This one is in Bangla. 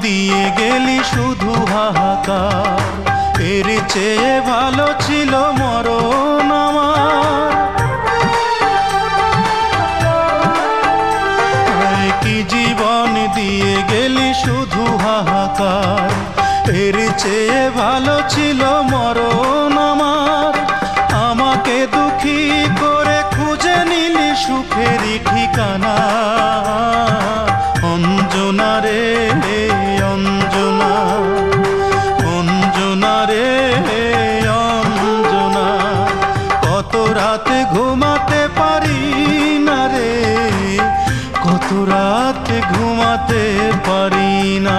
দিয়ে গেলি শুধু হাহাকার, এর চেয়ে ভালো ছিল মরণ আমার। কি জীবন দিয়ে গেলি শুধু হাহাকার, এর চেয়ে ভালো ছিল মরণ আমার। আমাকে দুঃখী করে খুঁজে নিলি সুখেরই ঠিকানা। অঞ্জনা রে অঞ্জনা, অঞ্জনা রে অঞ্জনা, কত রাতে ঘুমাতে পারি না রে, কত রাতে ঘুমাতে পারি না।